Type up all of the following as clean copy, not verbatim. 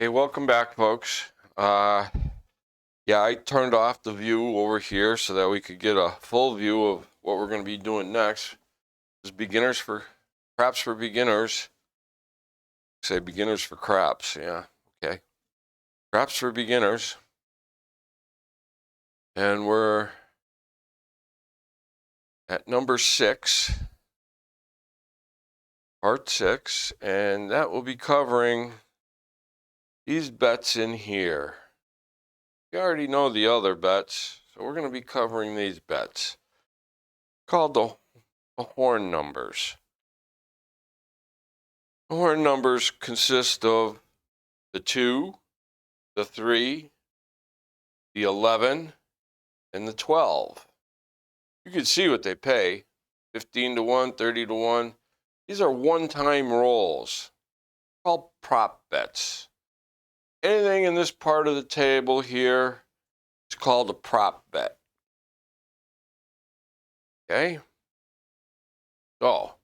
Hey, welcome back, folks. Yeah, I turned off the view over here so that we could get a full view of what we're going to be doing next. This is craps for beginners. Say beginners for craps. Yeah, okay. Craps for beginners. And we're at number 6, part 6, and that will be covering these bets in here. You already know the other bets, so we're going to be covering these bets called the horn numbers. The horn numbers consist of the 2, the 3, the 11, and the 12. You can see what they pay, 15 to 1, 30 to 1. These are one-time rolls, called prop bets. Anything in this part of the table here is called a prop bet. Okay? So,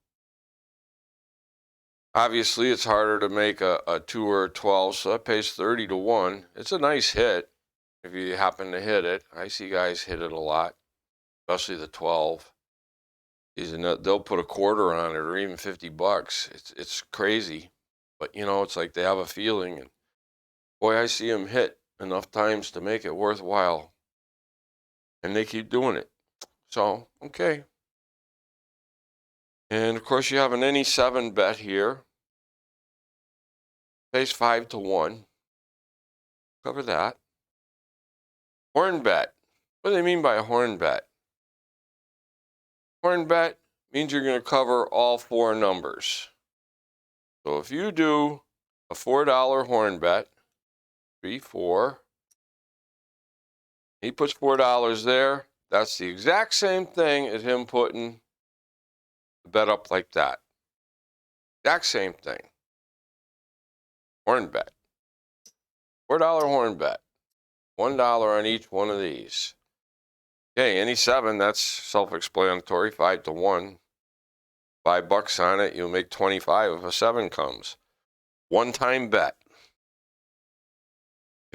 obviously it's harder to make a 2 or a 12, so that pays 30 to 1. It's a nice hit if you happen to hit it. I see guys hit it a lot, especially the 12. They'll put a quarter on it or even $50. It's crazy, but it's like they have a feeling, and boy, I see them hit enough times to make it worthwhile, and they keep doing it. So okay, and of course you have an any 7 bet here, pays 5 to 1. Cover that. Horn bet. What do they mean by a horn bet? Horn bet means you're going to cover all 4 numbers. So if you do a $4 horn bet, 3, 4. He puts $4 there. That's the exact same thing as him putting the bet up like that. Exact same thing. Horn bet. $4 horn bet. $1 on each one of these. Okay, any 7, that's self-explanatory. 5 to 1. $5 on it, you'll make 25 if a 7 comes. One-time bet.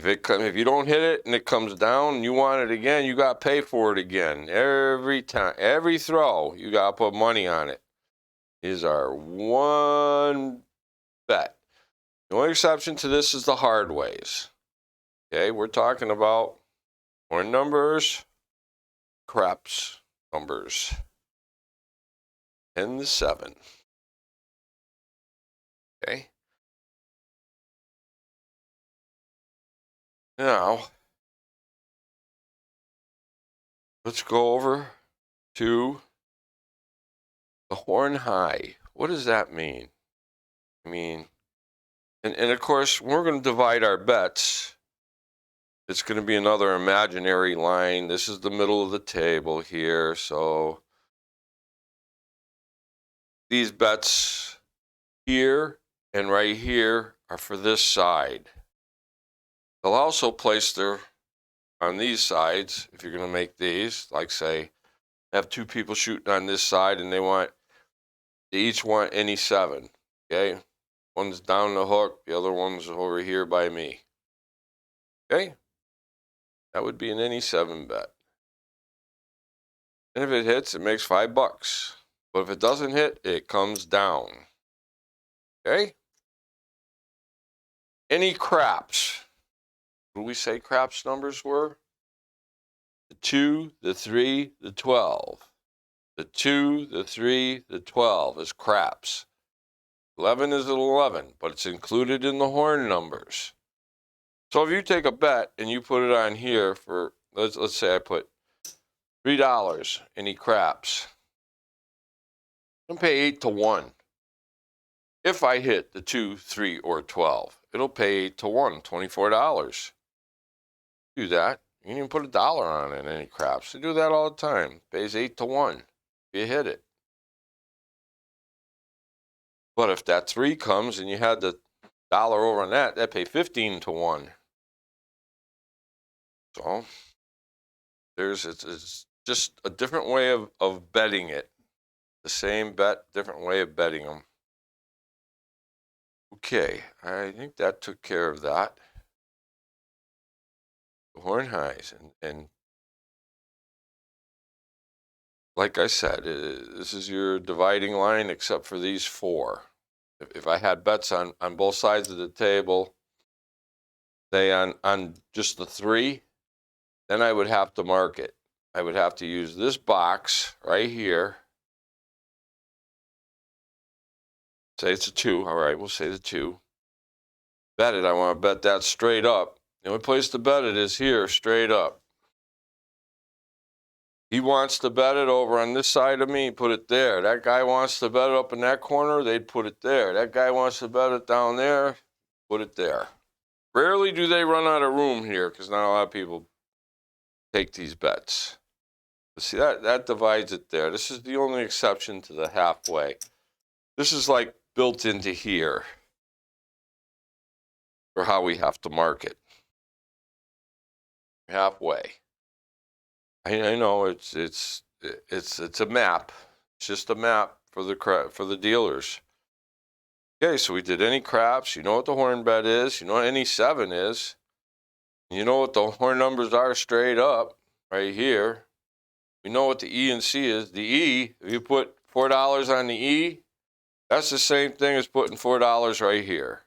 If you don't hit it and it comes down and you want it again, you got to pay for it again. Every time, every throw, you got to put money on it. These are one bet. The only exception to this is the hard ways. Okay, we're talking about horn numbers, craps numbers, and the 7. Okay. Now, let's go over to the horn high. What does that mean? And of course, we're going to divide our bets. It's going to be another imaginary line. This is the middle of the table here. So these bets here and right here are for this side. They'll also place on these sides, if you're going to make these, like say, have 2 people shooting on this side and they each want any 7. Okay? One's down the hook, the other one's over here by me. Okay? That would be an any 7 bet. And if it hits, it makes $5. But if it doesn't hit, it comes down. Okay? Any craps. What did we say craps numbers were? The 2, the 3, the 12. The 2, the 3, the 12 is craps. 11 is an 11, but it's included in the horn numbers. So if you take a bet and you put it on here for, let's say I put $3, any craps, I'm going to pay 8 to 1. If I hit the 2, 3, or 12, it'll pay 8 to 1, $24. Do that. You can even put $1 on it, any craps. They do that all the time. It pays 8 to 1 if you hit it. But if that 3 comes and you had the dollar over on that pay 15 to 1. So it's just a different way of betting it. The same bet, different way of betting them. Okay, I think that took care of that. The horn highs, and like I said, this is your dividing line except for these four. If I had bets on both sides of the table, say on just the three, then I would have to mark it. I would have to use this box right here. Say it's a 2. All right, we'll say the 2. Bet it. I want to bet that straight up. The only place to bet it is here, straight up. He wants to bet it over on this side of me, put it there. That guy wants to bet it up in that corner, they'd put it there. That guy wants to bet it down there, put it there. Rarely do they run out of room here because not a lot of people take these bets. But see, that divides it there. This is the only exception to the halfway. This is like built into here for how we have to mark it. Halfway. I know it's a map. It's just a map for the dealers. Okay, so we did any craps. You know what the horn bet is. You know what any 7 is. You know what the horn numbers are straight up right here. We know what the E and C is. The E, if you put $4 on the E, that's the same thing as putting $4 right here.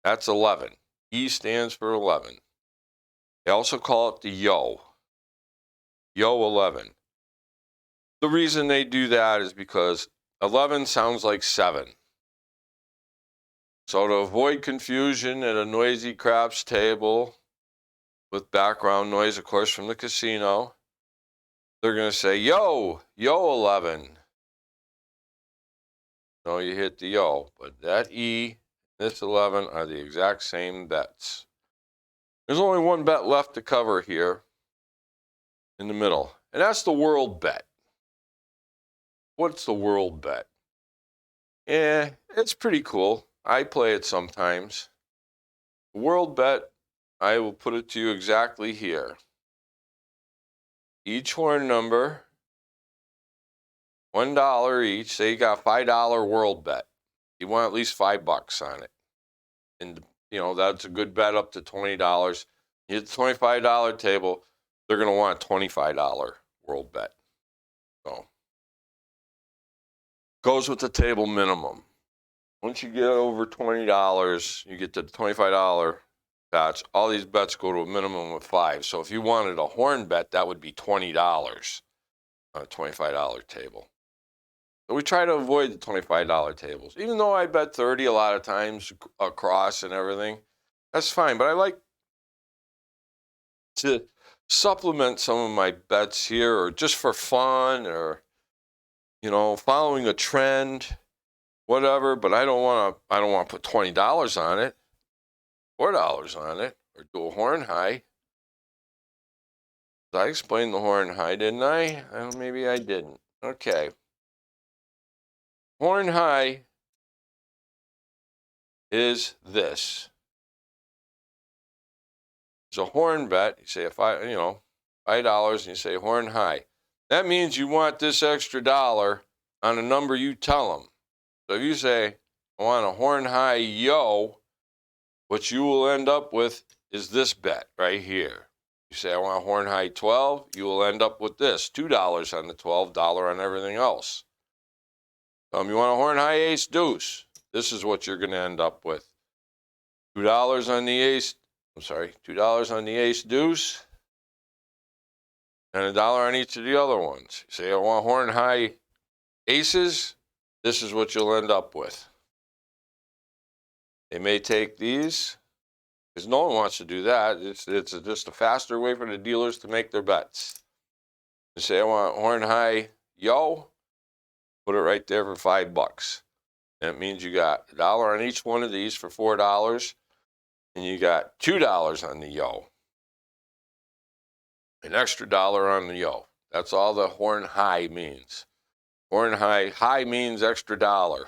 That's 11. E stands for 11. They also call it the yo. Yo 11. The reason they do that is because 11 sounds like 7. So to avoid confusion at a noisy craps table with background noise, of course, from the casino, they're going to say, yo 11. No, you hit the yo, but that E, this 11 are the exact same bets. There's only one bet left to cover here in the middle, and that's the world bet. What's the world bet? Yeah, it's pretty cool. I play it sometimes. The world bet, I will put it to you exactly here. Each horn number, $1 each. Say you got a $5 world bet. You want at least $5 on it. And, that's a good bet up to $20. You hit the $25 table, they're going to want a $25 world bet. So, goes with the table minimum. Once you get over $20, you get to the $25 bets. All these bets go to a minimum of 5. So if you wanted a horn bet, that would be $20 on a $25 table. So we try to avoid the $25 tables. Even though I bet 30 a lot of times across and everything, that's fine. But I like to supplement some of my bets here, or just for fun, or following a trend, whatever. But I don't want to put $20 on it, $4 on it, or do a horn high. Did I explain the horn high, didn't I? Maybe I didn't. Okay. Horn high is this. It's a horn bet. You say $5, and you say horn high. That means you want this extra dollar on a number you tell them. So if you say, I want a horn high yo, what you will end up with is this bet right here. You say, I want a horn high 12, you will end up with this, $2 on the 12, $1 on everything else. You want a horn high ace deuce, this is what you're going to end up with. $2 on the ace, $2 on the ace deuce, and $1 on each of the other ones. You say, I want horn high aces, this is what you'll end up with. They may take these, because no one wants to do that. It's just a faster way for the dealers to make their bets. You say, I want horn high yo, put it right there for $5. And it means you got $1 on each one of these for $4, and you got $2 on the yo. An extra dollar on the yo. That's all the horn high means. Horn high means extra dollar.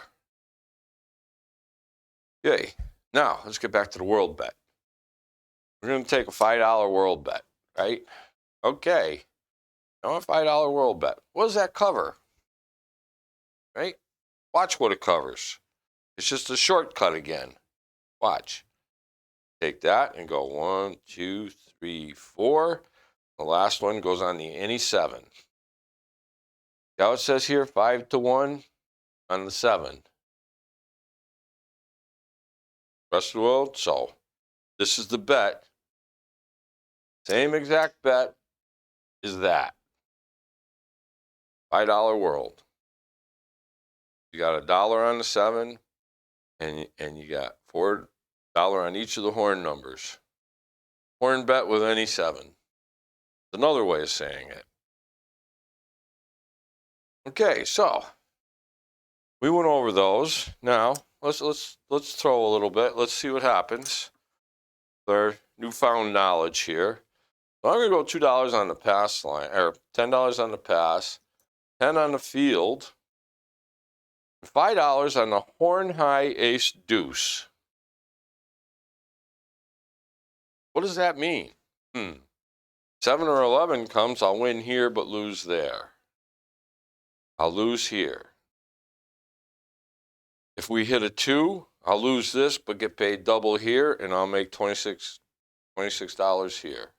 Okay, now let's get back to the world bet. We're going to take a $5 world bet, right? Okay, now a $5 world bet. What does that cover? Right? Watch what it covers. It's just a shortcut again. Watch. Take that and go 1, 2, 3, 4. The last one goes on the any 7. Now it says here 5 to 1 on the 7. Rest of the world. So this is the bet. Same exact bet is that. $5 world. You got $1 on the 7, and you got $4 on each of the horn numbers. Horn bet with any 7. Another way of saying it. Okay, so we went over those. Now let's throw a little bit. Let's see what happens with our newfound knowledge here. So I'm gonna go $2 on the pass line, or $10 on the pass, 10 on the field, $5 on the horn high ace deuce. What does that mean? 7 or 11 comes, I'll win here but lose there. I'll lose here. If we hit a 2, I'll lose this but get paid double here, and I'll make $26 here.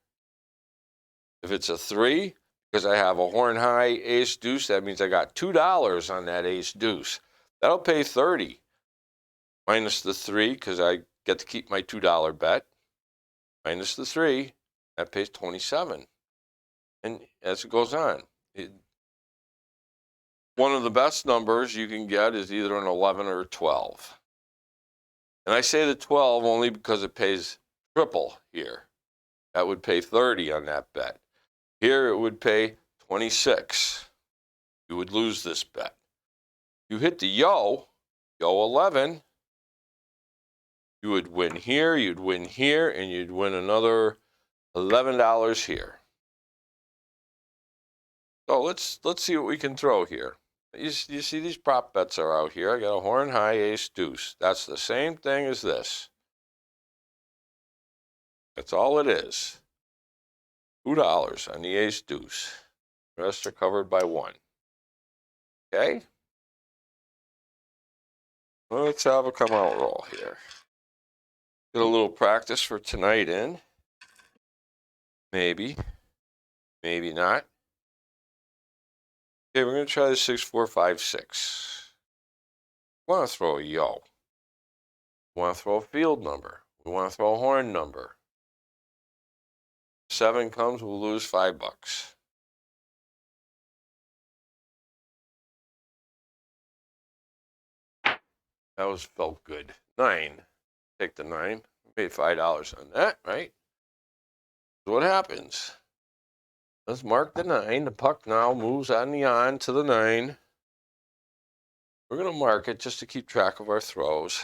If it's a 3, because I have a horn high ace deuce, that means I got $2 on that ace deuce. That'll pay 30 minus the 3, because I get to keep my $2 bet. Minus the 3, that pays 27. And as it goes on, one of the best numbers you can get is either an 11 or a 12. And I say the 12 only because it pays triple here. That would pay 30 on that bet. Here it would pay 26. You would lose this bet. You hit the yo 11, you would win here, you'd win here, and you'd win another $11 here. So let's see what we can throw here. You see these prop bets are out here. I got a horn high ace deuce. That's the same thing as this. That's all it is. $2 on the ace deuce. The rest are covered by 1. Okay? Well, let's have a come out roll here. Get a little practice for tonight in. Maybe. Maybe not. Okay, we're going to try the 6, 4, 5, 6. We want to throw a yo. We want to throw a field number. We want to throw a horn number. 7 comes, we'll lose $5. That felt good. 9. Take the 9. Paid $5 on that, right? So what happens? Let's mark the 9. The puck now moves on the on to the 9. We're going to mark it just to keep track of our throws.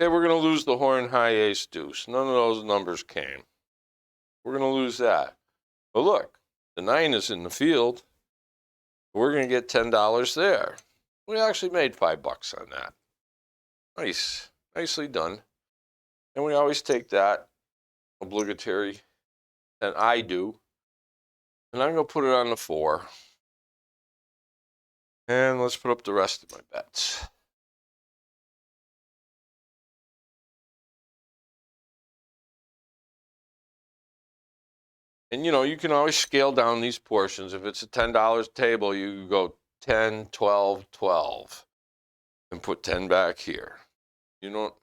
Okay, we're going to lose the horn high ace deuce. None of those numbers came. We're going to lose that. But look, the 9 is in the field. We're going to get $10 there. We actually made $5 on that. Nice. Nicely done. And we always take that obligatory, and I do. And I'm going to put it on the 4. And let's put up the rest of my bets. And, you can always scale down these portions. If it's a $10 table, you go 10, 12, 12. And put 10 back here. You don't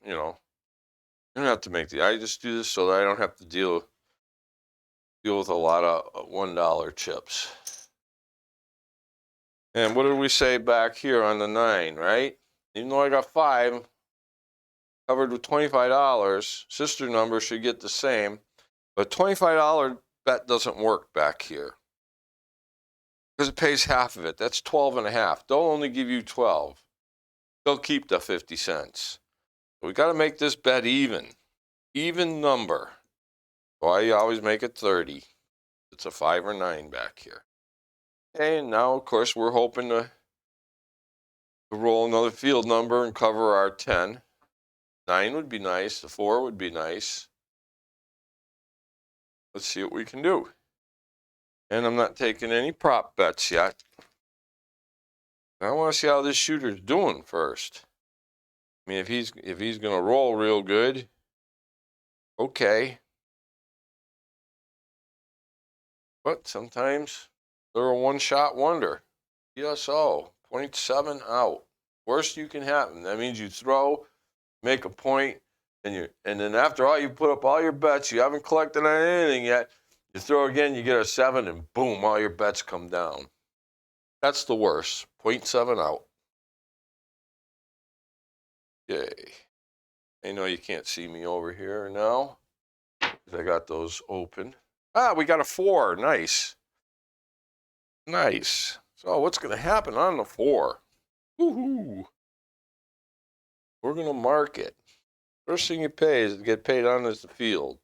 have to make I just do this so that I don't have to deal with a lot of $1 chips. And what did we say back here on the 9, right? Even though I got 5 covered with $25, sister number should get the same. But $25 bet doesn't work back here because it pays half of it. That's 12 and a half. They'll only give you 12. They'll keep the 50 cents. We got to make this bet even number. So I always make it 30. It's a 5 or 9 back here. Okay, and now of course we're hoping to roll another field number and cover our 10. 9 would be nice. The 4 would be nice. Let's see what we can do. And I'm not taking any prop bets yet. I want to see how this shooter's doing first. I mean, if he's gonna roll real good, okay. But sometimes they're a one-shot wonder. ESO, 0.7 out. Worst you can happen. That means you throw, make a point, and then after all, you put up all your bets. You haven't collected on anything yet. You throw again, you get a 7, and boom, all your bets come down. That's the worst. 0.7 out. Yay. I know you can't see me over here now, because I got those open. Ah, we got a 4. Nice. Nice. So what's going to happen on the 4? Woohoo. We're going to mark it. First thing you pay is to get paid on is the field.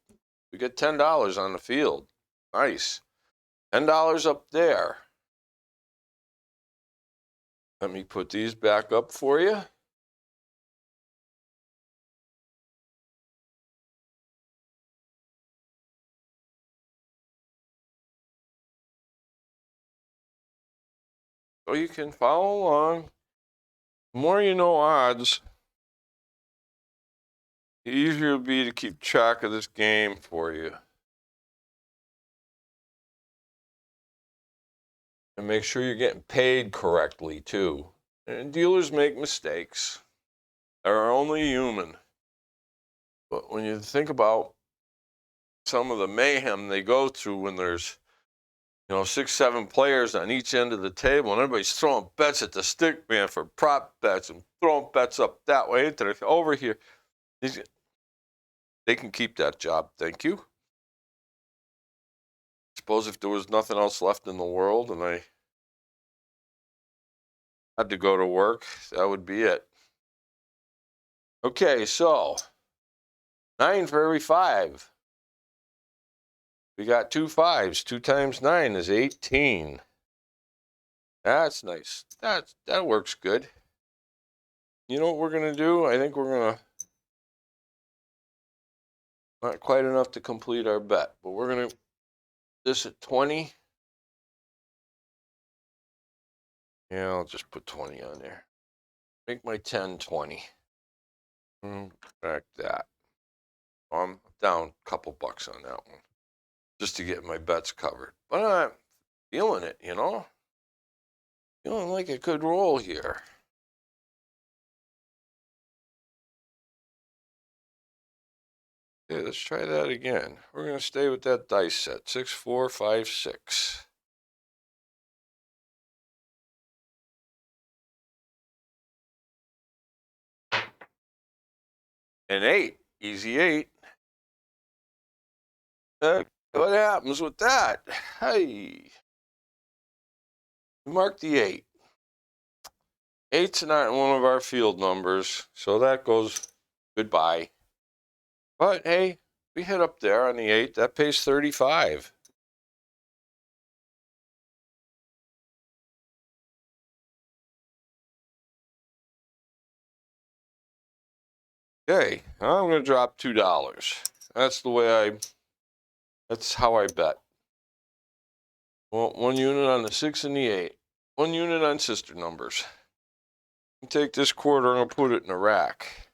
We get $10 on the field. Nice. $10 up there. Let me put these back up for you. So you can follow along. The more you know odds, the easier it'll be to keep track of this game for you. And make sure you're getting paid correctly, too. And dealers make mistakes. They're only human. But when you think about some of the mayhem they go through when there's, 6, 7 players on each end of the table, and everybody's throwing bets at the stick man for prop bets and throwing bets up that way into the, over here. They can keep that job, thank you. Suppose if there was nothing else left in the world and I had to go to work, that would be it. Okay, so 9 for every 5. We got 2 5s. 2 times 9 is 18. That's nice. That works good. You know what we're going to do? I think we're going to, not quite enough to complete our bet, but we're going to, this at 20. Yeah, I'll just put 20 on there. Make my 10 20. Back that. I'm down a couple bucks on that one, just to get my bets covered. But I'm feeling it, feeling like a good roll here. Okay, let's try that again. We're going to stay with that dice set. 6 4 5 6. And 8. Easy 8. What happens with that? Hey. Mark the 8. 8's not one of our field numbers, so that goes goodbye. But hey, we hit up there on the 8. That pays 35. Okay, I'm going to drop $2. That's how I bet. Well, 1 unit on the 6 and the 8. 1 unit on sister numbers. Take this quarter, I'm going to put it in a rack.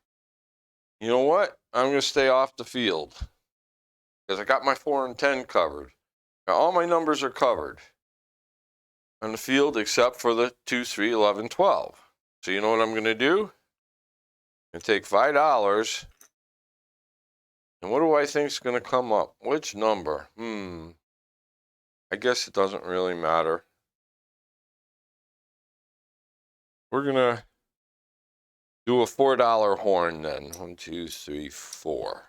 You know what? I'm going to stay off the field, because I got my 4 and 10 covered. Now, all my numbers are covered on the field except for the 2, 3, 11, 12. So you know what I'm going to do? I'm going to take $5. And what do I think is going to come up? Which number? I guess it doesn't really matter. We're going to do a $4 horn then. 1, 2, 3, 4.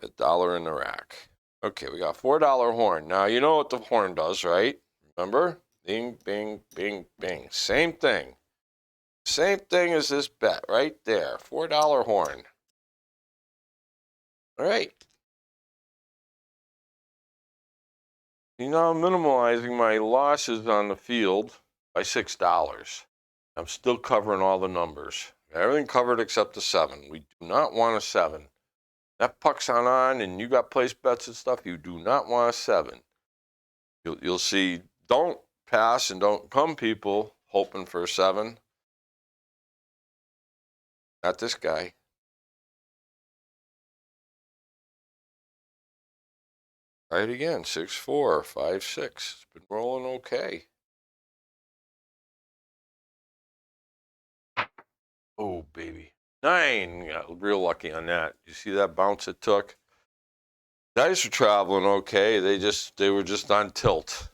$1 in the rack. Okay, we got $4 horn. Now, you know what the horn does, right? Remember? Bing, bing, bing, bing. Same thing. Same thing as this bet right there. $4 horn. All right. You know, I'm minimalizing my losses on the field by $6. I'm still covering all the numbers. Everything covered except the 7. We do not want a 7. That puck's on and you got place bets and stuff, you do not want a 7. You'll see, don't pass and don't come people hoping for a 7. Not this guy. Try it again. 6, 4, 5, 6. It's been rolling okay. Oh, baby. 9. Got real lucky on that. You see that bounce it took? Dice are traveling okay. They were just on tilt.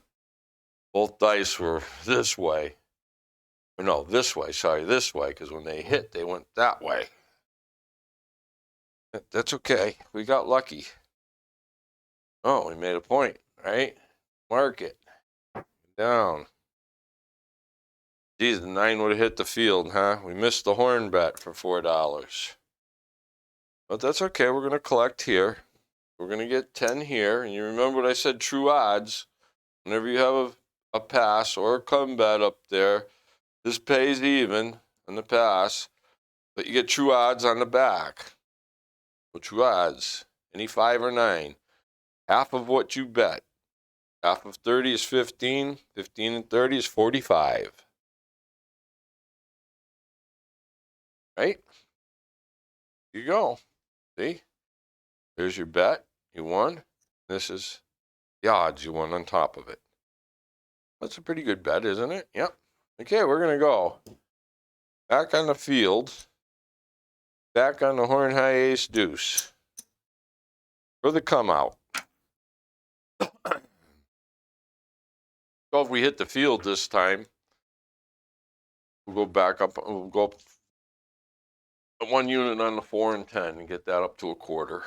Both dice were this way. No, this way. Sorry, this way. Because when they hit, they went that way. That's okay. We got lucky. Oh, we made a point, right? Mark it. Down. Geez, the 9 would have hit the field, huh? We missed the horn bet for $4. But that's okay. We're going to collect here. We're going to get 10 here. And you remember what I said, true odds. Whenever you have a pass or a come bet up there, this pays even on the pass, but you get true odds on the back. So true odds, any 5 or 9. Half of what you bet. Half of 30 is 15. 15 and 30 is 45. Right? Here you go. See? There's your bet. You won. This is the odds you won on top of it. That's a pretty good bet, isn't it? Yep. Okay, we're going to go back on the field. Back on the horn high ace deuce. For the come out. So if we hit the field this time, we'll go back up. We'll go up 1 unit on the 4 and 10 and get that up to a quarter.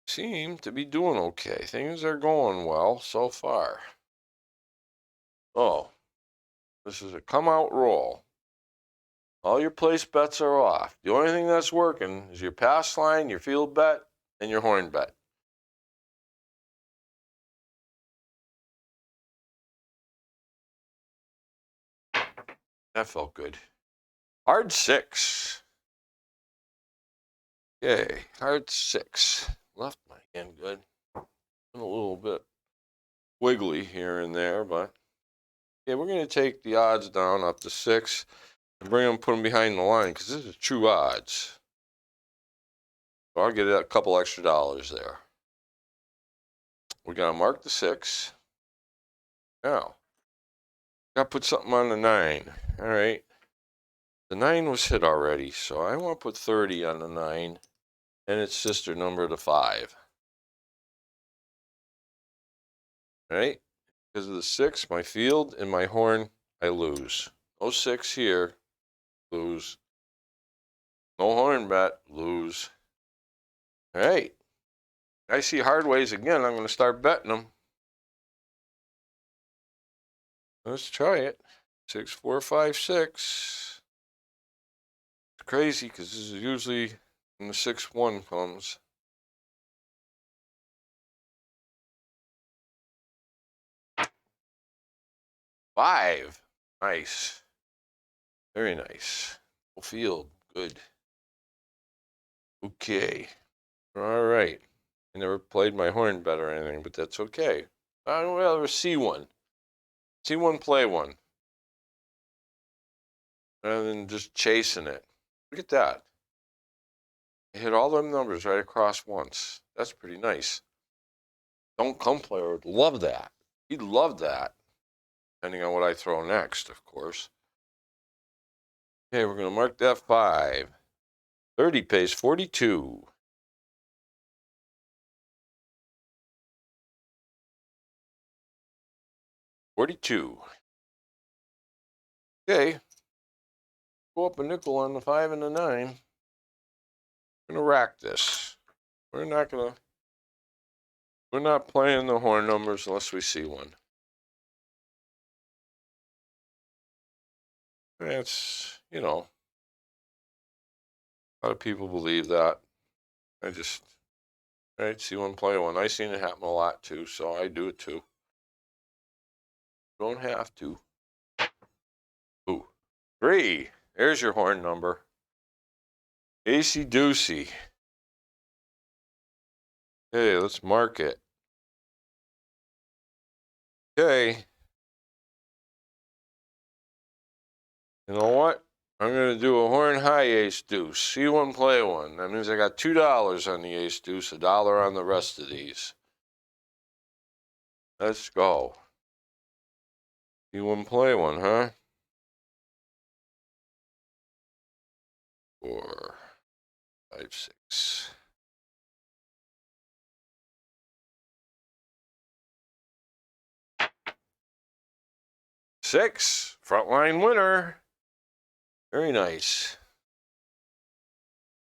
Seem to be doing okay. Things are going well so far. Oh, this is a come out roll. All your place bets are off. The only thing that's working is your pass line, your field bet, and your horn bet. That felt good. Hard 6. Okay, hard 6. Left my hand good. Been a little bit wiggly here and there, but yeah, we're going to take the odds down up to 6 and put them behind the line because this is true odds. So I'll get a couple extra dollars there. We're going to mark the 6. Now, got to put something on the 9. All right. The 9 was hit already, so I want to put 30 on the 9 and its sister number, the 5. All right? Because of the 6, my field and my horn, I lose. No 6 here, lose. No horn bet, lose. All right. I see hard ways again. I'm going to start betting them. Let's try it. 6, 4, 5, 6. It's crazy because this is usually when the 6, 1 comes. Five. Nice. Very nice. Full field. Good. Okay. All right. I never played my horn bet or anything, but that's okay. I'd rather see one. See one, play one. Rather than just chasing it. Look at that. I hit all them numbers right across once. That's pretty nice. Don't come player would love that. He'd love that. Depending on what I throw next, of course. Okay, we're going to mark that 5. 30 pays 42. $42. Okay. Go up a nickel on the 5 and the 9. We're going to rack this. We're not playing the horn numbers unless we see one. It's, a lot of people believe that. Right, see one, play one. I've seen it happen a lot too, so I do it too. Don't have to. Ooh, 3. There's your horn number. Acey Deucey. Okay, let's mark it. Okay. You know what? I'm going to do a horn high ace deuce. See one, play one. That means I got $2 on the ace deuce, $1 on the rest of these. Let's go. See one, play one, huh? 4, 5, 6. Six, frontline winner. Very nice.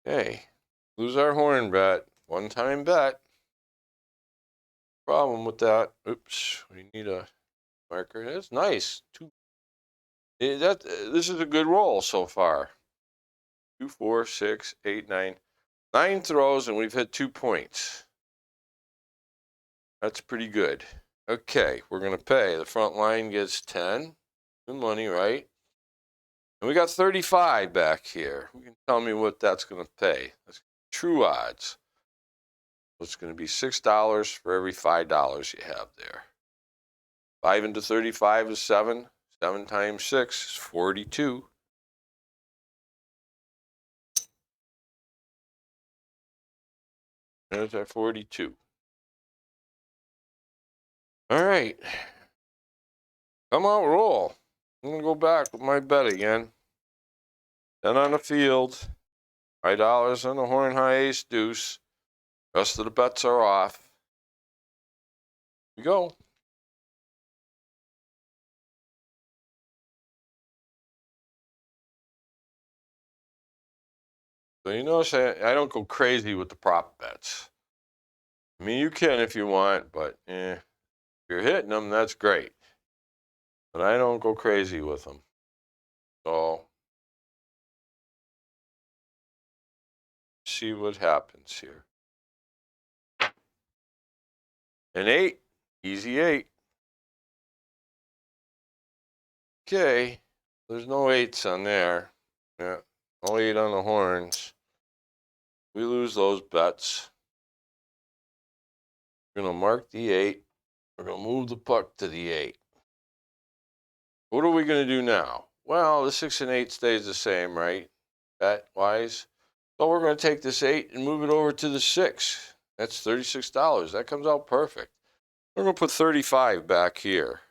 Okay, lose our horn bet. One-time bet. Problem with that. Oops, we need a marker. That's nice. This is a good roll so far. 2, 4, 6, 8, 9. 9 throws, and we've hit 2 points. That's pretty good. Okay, we're going to pay. The front line gets 10. Good money, right? And we got 35 back here. Who can tell me what that's going to pay? That's true odds. So it's going to be $6 for every $5 you have there. 5 into 35 is 7. 7 times 6 is 42. There's our 42. All right. Come out, roll. I'm going to go back with my bet again. 10 on the field. $5 on the horn high ace deuce. Rest of the bets are off. Here we go. So you notice I don't go crazy with the prop bets. I mean, you can if you want, but if you're hitting them, that's great. But I don't go crazy with them. So, see what happens here. An 8, easy 8. Okay, there's no 8s on there. Yeah, no 8 on the horns. We lose those bets. We're going to mark the 8. We're going to move the puck to the 8. What are we going to do now? Well, the 6 and 8 stays the same, right? Bet-wise. So we're going to take this 8 and move it over to the 6. That's $36. That comes out perfect. We're going to put 35 back here.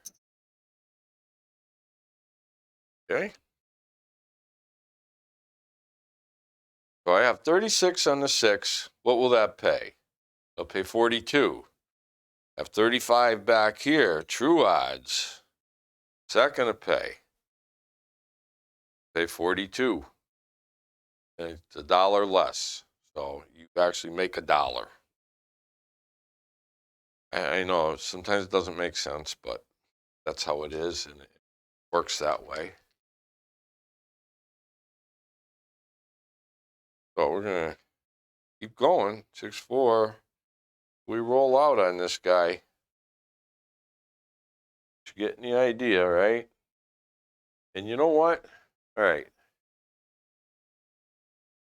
Okay? So I have 36 on the 6. What will that pay? I'll pay 42. I have 35 back here. True odds. What's that going to pay? Pay 42. And it's $1 less. So you actually make $1. I know sometimes it doesn't make sense, but that's how it is, and it works that way. So we're going to keep going. 6-4. We roll out on this guy. You're getting the idea, right? And you know what? All right.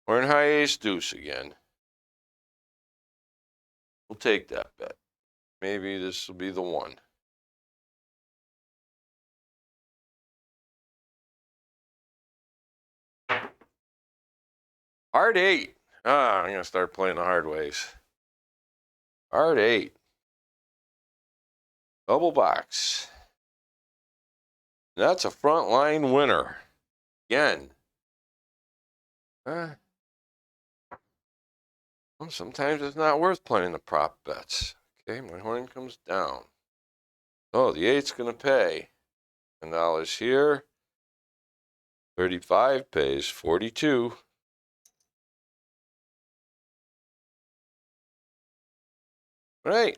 We're in high ace deuce again. We'll take that bet. Maybe this will be the one. Hard 8. I'm going to start playing the hard ways. Hard 8. Double box. That's a front line winner. Again. Well, sometimes it's not worth playing the prop bets. Okay, my horn comes down. Oh, the 8's going to pay. $10 here. 35 pays 42. Right.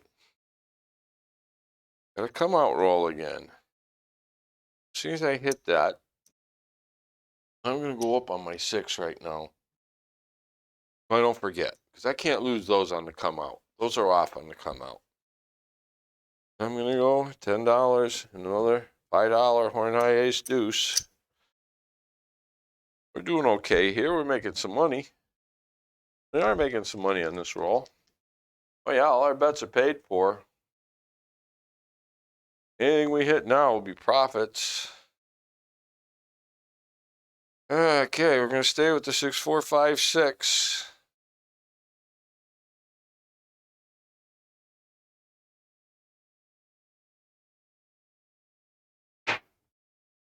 Got to come out roll again. As soon as I hit that, I'm going to go up on my 6 right now. I don't forget, because I can't lose those on the come out. Those are off on the come out. I'm going to go $10 and another $5 horn high ace deuce. We're doing okay here. We're making some money. We are making some money on this roll. Oh yeah, all our bets are paid for. Anything we hit now will be profits. Okay, we're going to stay with the 6, 4, 5, 6.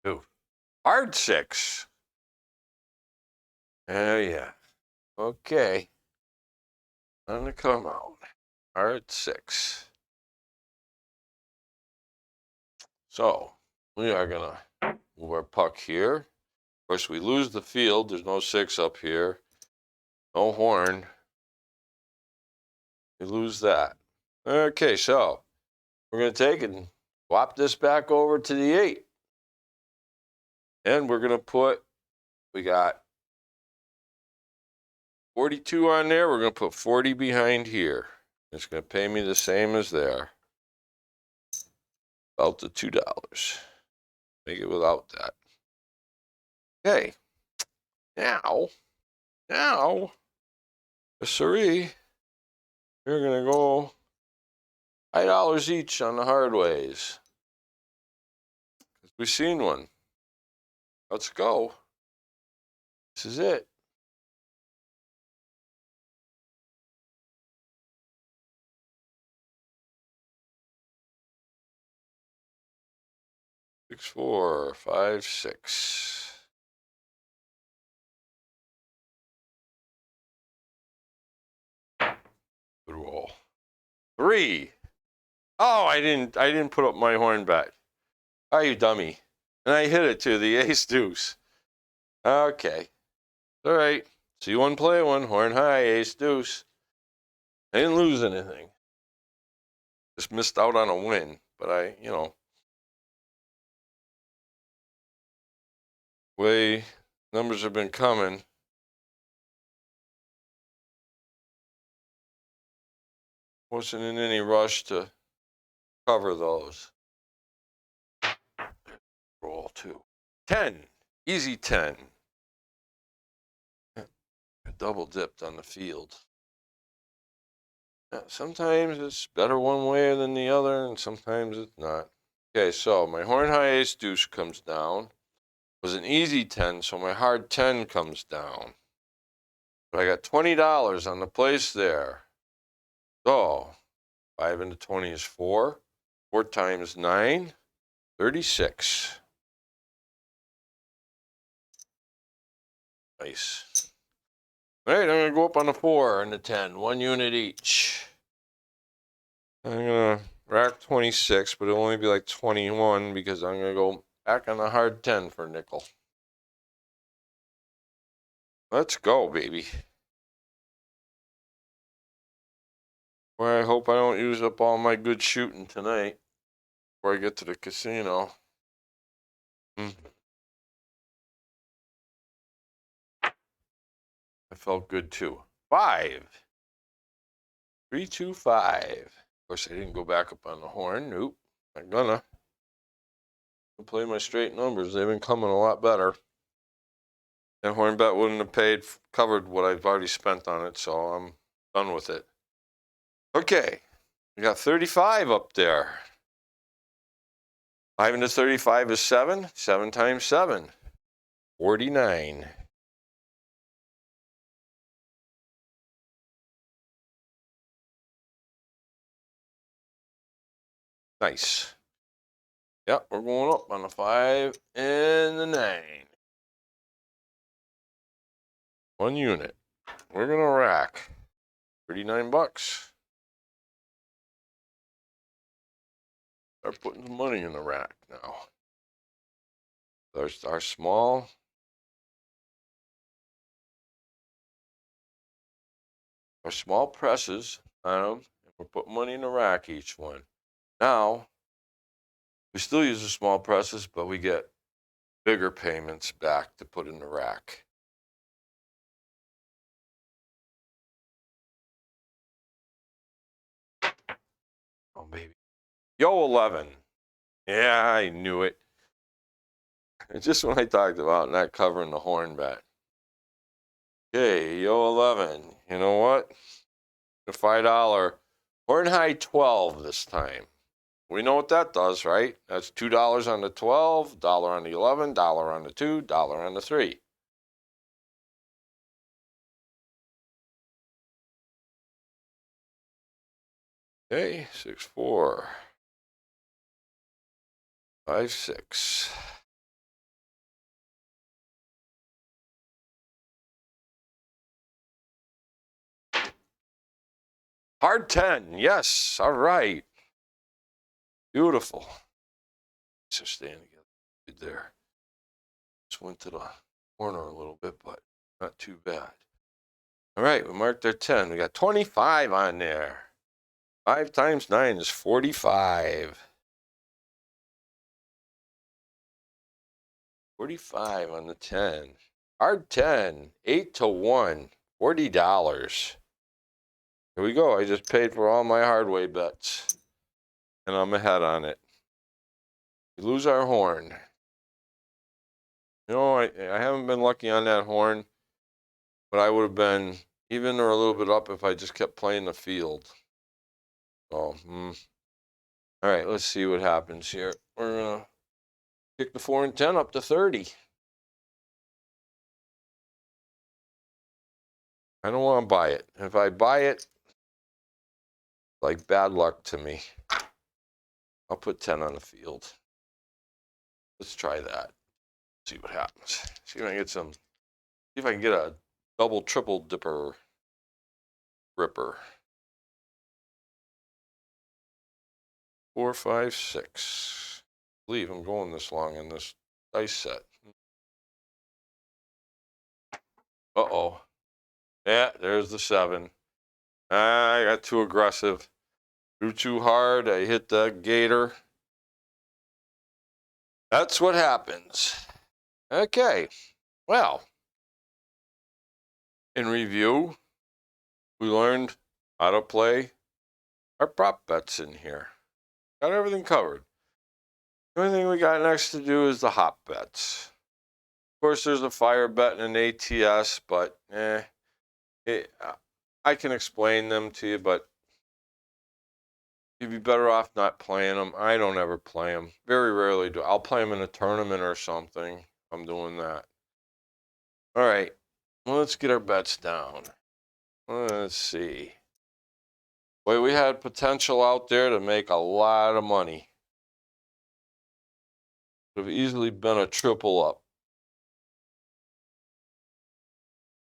Ooh. Hard 6. Oh, yeah. Okay. On the come out. Hard 6. So, we are going to move our puck here. Of course, we lose the field. There's no 6 up here. No horn. We lose that. Okay, so we're going to take and swap this back over to the 8. And we're going to put, we got 42 on there. We're going to put 40 behind here. It's going to pay me the same as there. About the $2. Make it without that. Okay. Now, siree, we're going to go $5 each on the hard ways. We've seen one. Let's go. This is it. Six, 4, 5, 6. Good roll. 3. Oh, I didn't put up my horn bet. Oh, you dummy. And I hit it to the ace deuce. Okay. All right. See one, play one. Horn high, ace deuce. I didn't lose anything. Just missed out on a win. But way numbers have been coming. Wasn't in any rush to cover those. Roll 2. 10. Easy 10. I double dipped on the field. Now, sometimes it's better one way than the other, and sometimes it's not. Okay, so my horn high ace deuce comes down. It was an easy 10, so my hard 10 comes down. But I got $20 on the place there. So 5 into 20 is 4. 4 times 9, 36. Nice. All right, I'm going to go up on the 4 and the 10. 1 unit each. I'm going to rack 26, but it'll only be like 21 because I'm going to go back on the hard 10 for nickel. Let's go, baby. Well, I hope I don't use up all my good shooting tonight before I get to the casino. I felt good too. 5. 3, 2, 5. Of course, I didn't go back up on the horn. Nope. Not gonna. I'll play my straight numbers. They've been coming a lot better. That horn bet wouldn't have covered what I've already spent on it, so I'm done with it. Okay. We got 35 up there. 5 into 35 is 7. 7 times 7. 49. Nice. Yep, we're going up on the 5 and the 9. 1 unit. We're going to rack. $39. Start putting some money in the rack now. There's our small presses on them. And we'll put money in the rack each one. Now, we still use the small presses, but we get bigger payments back to put in the rack. Oh, baby. Yo, 11. Yeah, I knew it. It's just when I talked about not covering the horn bet. Okay, yo, 11. You know what? The $5. Horn high 12 this time. We know what that does, right? That's $2 on the 12, $1 on the 11, $1 on the 2, $1 on the 3. Okay, 6, 4, 5, 6. Hard 10. Yes. All right. Beautiful. So staying together. Good there. Just went to the corner a little bit, but not too bad. All right, we marked our 10. We got 25 on there. 5 times 9 is 45. 45 on the 10. Hard 10. 8 to 1. $40. Here we go. I just paid for all my hardway bets. And I'm ahead on it. We lose our horn. You know, I haven't been lucky on that horn, but I would have been even or a little bit up if I just kept playing the field. So, all right, let's see what happens here. We're going to kick the 4 and 10 up to 30. I don't want to buy it. If I buy it, like bad luck to me. I'll put 10 on the field. Let's try that. See what happens. See if I can get some. See if I can get a double, triple dipper ripper. 4, 5, 6. I believe I'm going this long in this dice set. Uh-oh. Yeah, there's the 7. I got too aggressive. Threw too hard. I hit the gator. That's what happens. Okay. Well, in review, we learned how to play our prop bets in here. Got everything covered. The only thing we got next to do is the hop bets. Of course, there's a fire bet and an ATS, but I can explain them to you, but you'd be better off not playing them. I don't ever play them. Very rarely do. I'll play them in a tournament or something. I'm doing that. All right. Well, let's get our bets down. Let's see. Boy, we had potential out there to make a lot of money. Could have easily been a triple up.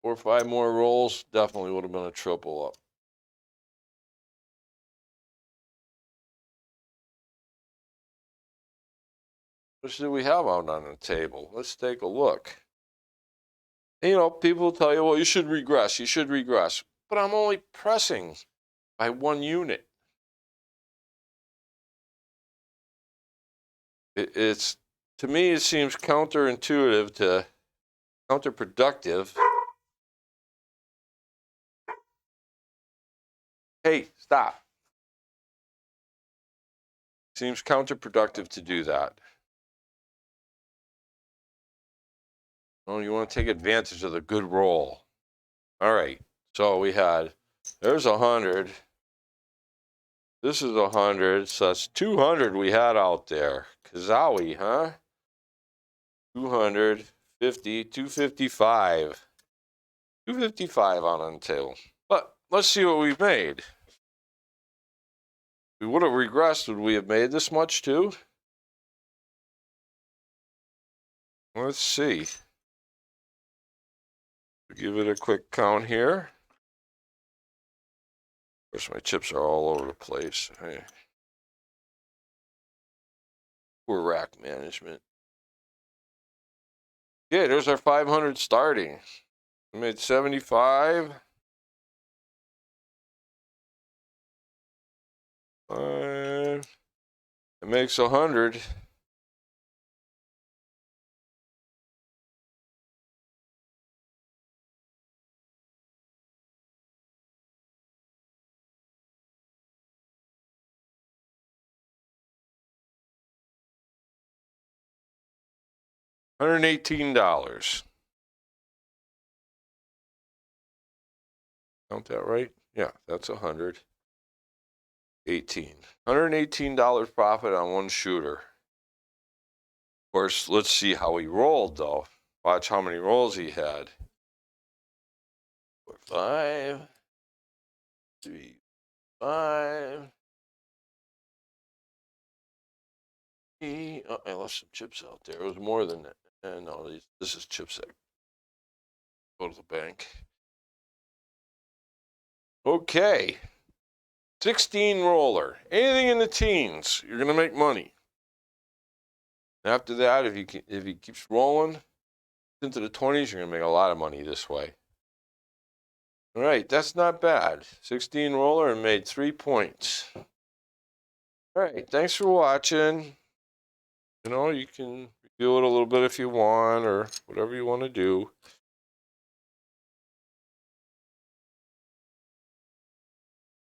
4 or 5 more rolls, definitely would have been a triple up. What do we have out on the table? Let's take a look. You know, people tell you, well, you should regress. You should regress. But I'm only pressing by 1 unit. It's, to me, it seems counterintuitive to counterproductive. Hey, stop. Seems counterproductive to do that. Oh, you want to take advantage of the good roll. All right. So we had, there's 100. This is 100. So that's 200 we had out there. Kazowie, huh? 250, 255. 255 on the table. But let's see what we've made. We would have regressed. Would we have made this much too? Let's see. Give it a quick count here. Of course, my chips are all over the place. Hey. Poor rack management. Yeah, there's our 500 starting. We made 75. It makes 100. $118. Count that right? Yeah, that's 118. $118 profit on one shooter. Of course, let's see how he rolled, though. Watch how many rolls he had. 4, 5, 3, 5. Oh, I left some chips out there. It was more than that. And no, this is chips that go to the bank. Okay. 16 roller. Anything in the teens, you're gonna make money. After that, if he keeps rolling into the 20s, you're gonna make a lot of money this way. All right, that's not bad. 16 roller and made 3 points. All right, thanks for watching. You know, you can review it a little bit if you want, or whatever you want to do.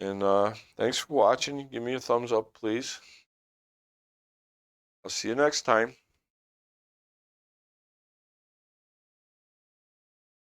And thanks for watching. Give me a thumbs up, please. I'll see you next time.